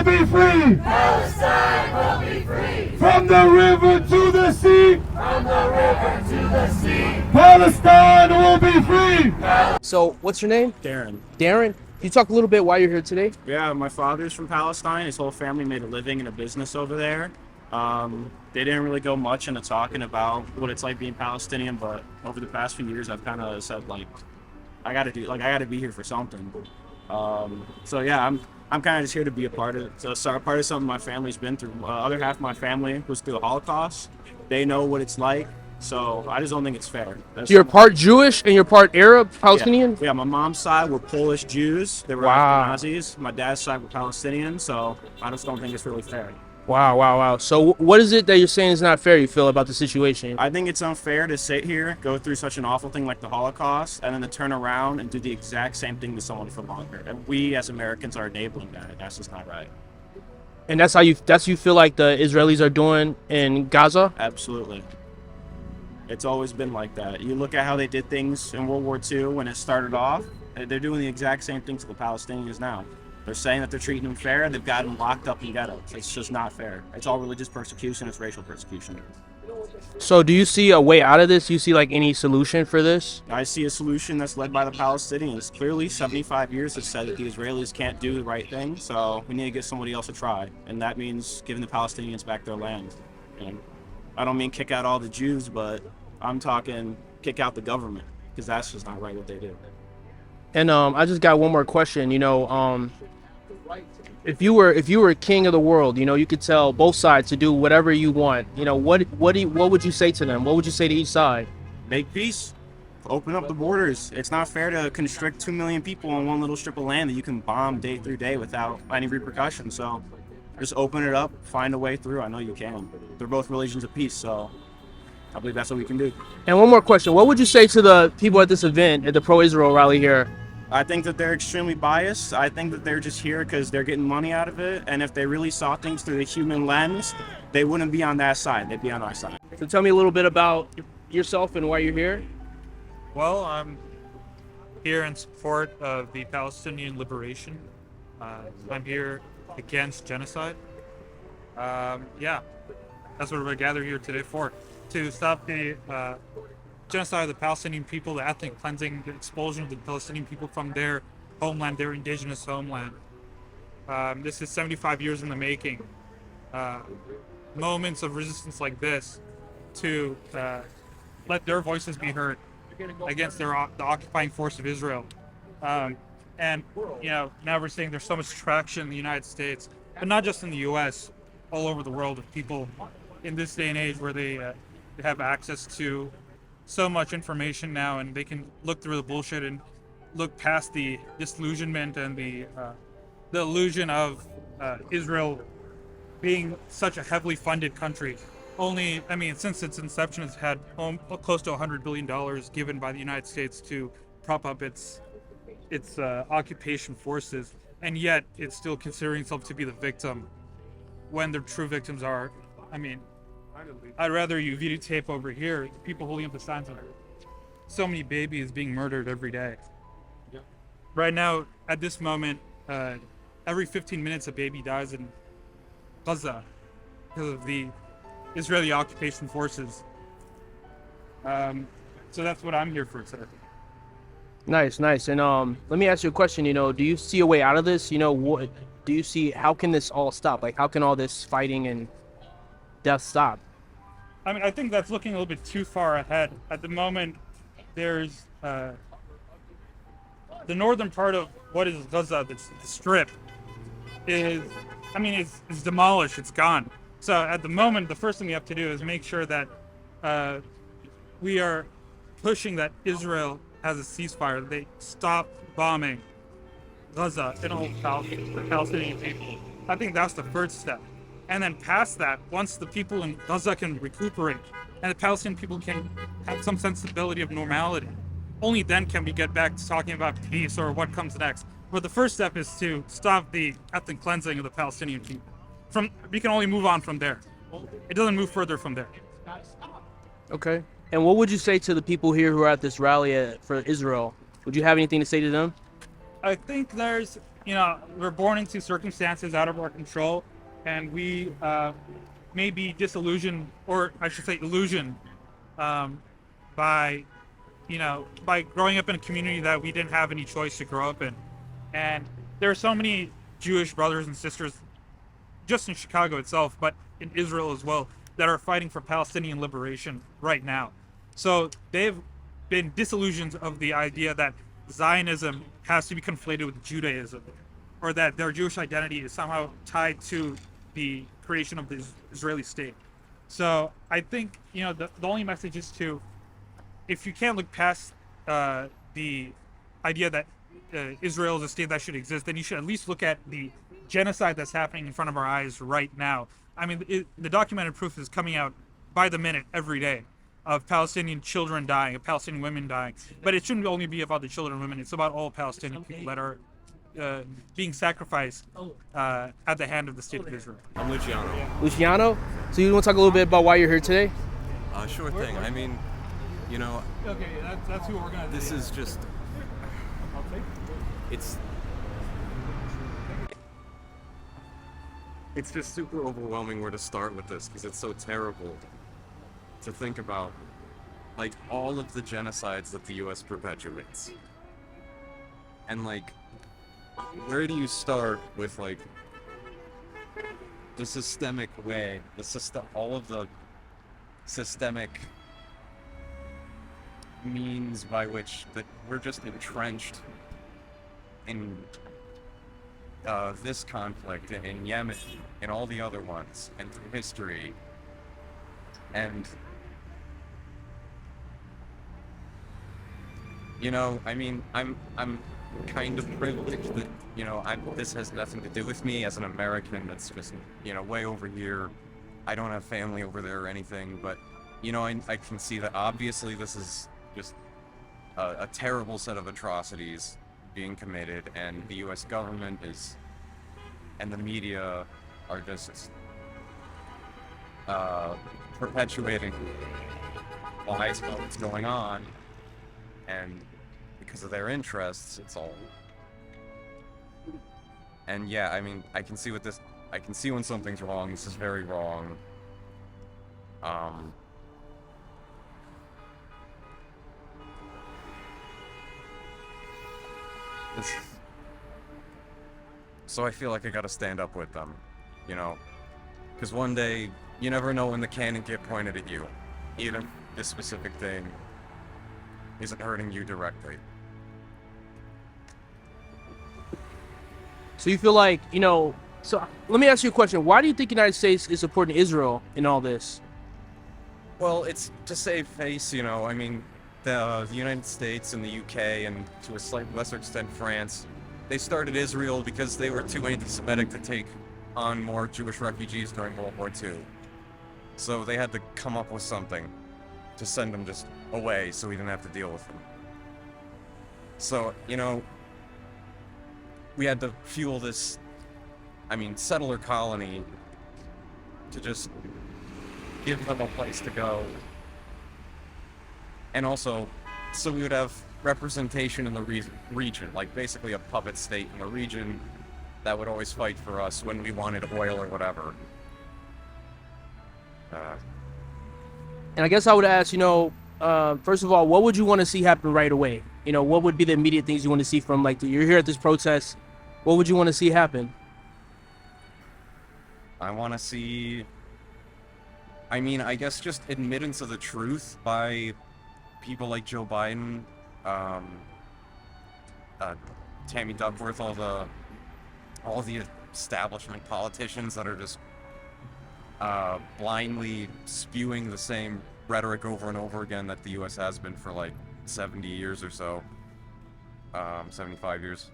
will be free. Palestine will be free. From the river to the sea. From the river to the sea. Palestine will be free. So, what's your name? Darren. Darren? Can you talk a little bit why you're here today? Yeah, my father's from Palestine. His whole family made a living in a business over there. They didn't really go much into talking about what it's like being Palestinian, but over the past few years, I've kind of said I got to be here for something. So yeah, I'm kind of just here to be a part of it. So a part of something my family's been through. Other half of my family was through the Holocaust. They know what it's like. So I just don't think it's fair. So you're part Jewish and you're part Arab, Palestinian? Yeah, my mom's side were Polish Jews. They were Ashkenazis. My dad's side were Palestinian. So I just don't think it's really fair. Wow. So what is it that you're saying is not fair, you feel, about the situation? I think it's unfair to sit here, go through such an awful thing like the Holocaust, and then to turn around and do the exact same thing to someone for longer. And we as Americans are enabling that. That's just not right. And that's how you feel like the Israelis are doing in Gaza? Absolutely. It's always been like that. You look at how they did things in World War II when it started off, and they're doing the exact same thing to the Palestinians now. They're saying that they're treating them fair, and they've got them locked up in ghettos. It's just not fair. It's all religious persecution. It's racial persecution. So do you see a way out of this? Do you see any solution for this? I see a solution that's led by the Palestinians. Clearly, 75 years have said that the Israelis can't do the right thing, so we need to get somebody else to try. And that means giving the Palestinians back their land. And I don't mean kick out all the Jews, but I'm talking kick out the government, because that's just not right what they do. And I just got one more question. If you were king of the world, you could tell both sides to do whatever you want. What would you say to them? What would you say to each side? Make peace. Open up the borders. It's not fair to constrict 2 million people on one little strip of land that you can bomb day through day without any repercussions. So just open it up, find a way through. I know you can. They're both religions of peace, so I believe that's what we can do. And one more question. What would you say to the people at this event, at the pro-Israel rally here? I think that they're extremely biased. I think that they're just here because they're getting money out of it. And if they really saw things through the human lens, they wouldn't be on that side. They'd be on our side. So tell me a little bit about yourself and why you're here. Well, I'm here in support of the Palestinian liberation. I'm here against genocide. That's what we're gathered here today for. To stop the genocide of the Palestinian people, the ethnic cleansing, the expulsion of the Palestinian people from their homeland, their indigenous homeland. This is 75 years in the making. Moments of resistance like this to let their voices be heard against the occupying force of Israel. Now we're seeing there's so much traction in the United States, but not just in the U.S., all over the world, of people in this day and age where they have access to so much information now, and they can look through the bullshit and look past the disillusionment and the illusion of Israel being such a heavily funded country. Since its inception, it's had close to $100 billion given by the United States to prop up its occupation forces, and yet it's still considering itself to be the victim when the true victims are, I'd rather you videotape over here people holding up the signs of so many babies being murdered every day. Right now, at this moment, every 15 minutes a baby dies in Gaza because of the Israeli occupation forces. So that's what I'm here for today. Nice. And let me ask you a question. Do you see a way out of this? What do you see? How can this all stop? How can all this fighting and death stop? I think that's looking a little bit too far ahead. At the moment, there's the northern part of what is Gaza, the strip, is it's demolished, it's gone. So at the moment, the first thing we have to do is make sure that we are pushing that Israel has a ceasefire. They stop bombing Gaza and all the Palestinian people. I think that's the first step. And then past that, once the people in Gaza can recuperate and the Palestinian people can have some sensibility of normality, only then can we get back to talking about peace or what comes next. But the first step is to stop the ethnic cleansing of the Palestinian people. We can only move on from there. It doesn't move further from there. Okay. And what would you say to the people here who are at this rally for Israel? Would you have anything to say to them? I think there's we're born into circumstances out of our control, and we may be disillusioned, or I should say illusioned, um, by by growing up in a community that we didn't have any choice to grow up in. And there are so many Jewish brothers and sisters just in Chicago itself, but in Israel as well, that are fighting for Palestinian liberation right now. So they've been disillusioned of the idea that Zionism has to be conflated with Judaism, or that their Jewish identity is somehow tied to the creation of the Israeli state. So I think the only message is to, if you can't look past the idea that Israel is a state that should exist, then you should at least look at the genocide that's happening in front of our eyes right now. I mean, the documented proof is coming out by the minute every day of Palestinian children dying, of Palestinian women dying. But it shouldn't only be about the children and women. It's about all Palestinian people that are being sacrificed at the hand of the state of Israel. I'm Luciano. Luciano, so you want to talk a little bit about why you're here today? Sure thing. I mean, Okay, that's who organized this is just, it's just super overwhelming where to start with this, because it's so terrible to think about, like, all of the genocides that the U.S. perpetuates. And, like, where do you start with, like, the systemic way, all of the systemic means by which that we're just entrenched in this conflict, in Yemen, and all the other ones, and through history, and I mean, I'm kind of privileged that this has nothing to do with me as an American. That's just way over here. I don't have family over there or anything, but I can see that obviously this is just a terrible set of atrocities being committed, and the U.S. government and the media are just perpetuating lies about what's going on, and because of their interests, it's all. And yeah, I mean, I can see when something's wrong. This is very wrong. So I feel like I gotta stand up with them, because one day, you never know when the cannon get pointed at you, even if this specific thing isn't hurting you directly. So you feel like, so let me ask you a question. Why do you think the United States is supporting Israel in all this? Well, it's to save face, I mean, the United States and the UK, and to a slightly lesser extent France, they started Israel because they were too anti-Semitic to take on more Jewish refugees during World War II. So they had to come up with something to send them just away so we didn't have to deal with them. So, we had to fuel this, settler colony to just give them a place to go. And also, so we would have representation in the region, like basically a puppet state in the region that would always fight for us when we wanted oil or whatever. And I guess I would ask, first of all, what would you want to see happen right away? What would be the immediate things you want to see from, like, you're here at this protest, what would you want to see happen? I want to see, I guess just admittance of the truth by people like Joe Biden, Tammy Duckworth, all the establishment politicians that are just blindly spewing the same rhetoric over and over again that the U.S. has been for like 70 years or so, 75 years,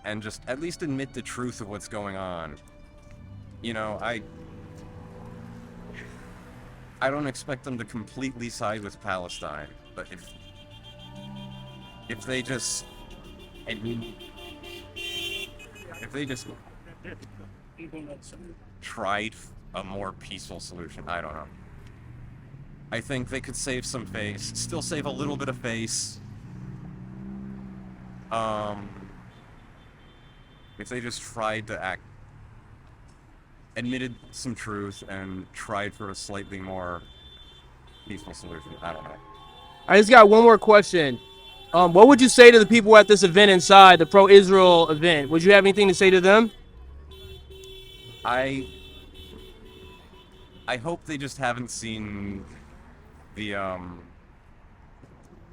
and just at least admit the truth of what's going on. I don't expect them to completely side with Palestine, but if they just tried a more peaceful solution, I don't know. I think they could save some face, still save a little bit of face. if they just tried to admitted some truth and tried for a slightly more peaceful solution. I don't know. I just got one more question. What would you say to the people at this event inside, the pro-Israel event? Would you have anything to say to them? I hope they just haven't seen the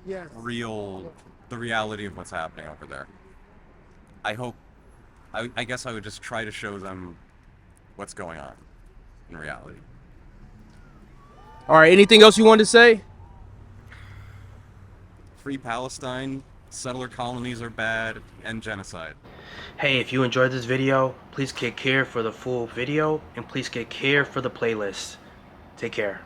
the reality of what's happening over there. I guess I would just try to show them what's going on in reality. All right, anything else you wanted to say? Free Palestine, settler colonies are bad, and genocide. Hey, if you enjoyed this video, please click here for the full video, and please click here for the playlist. Take care.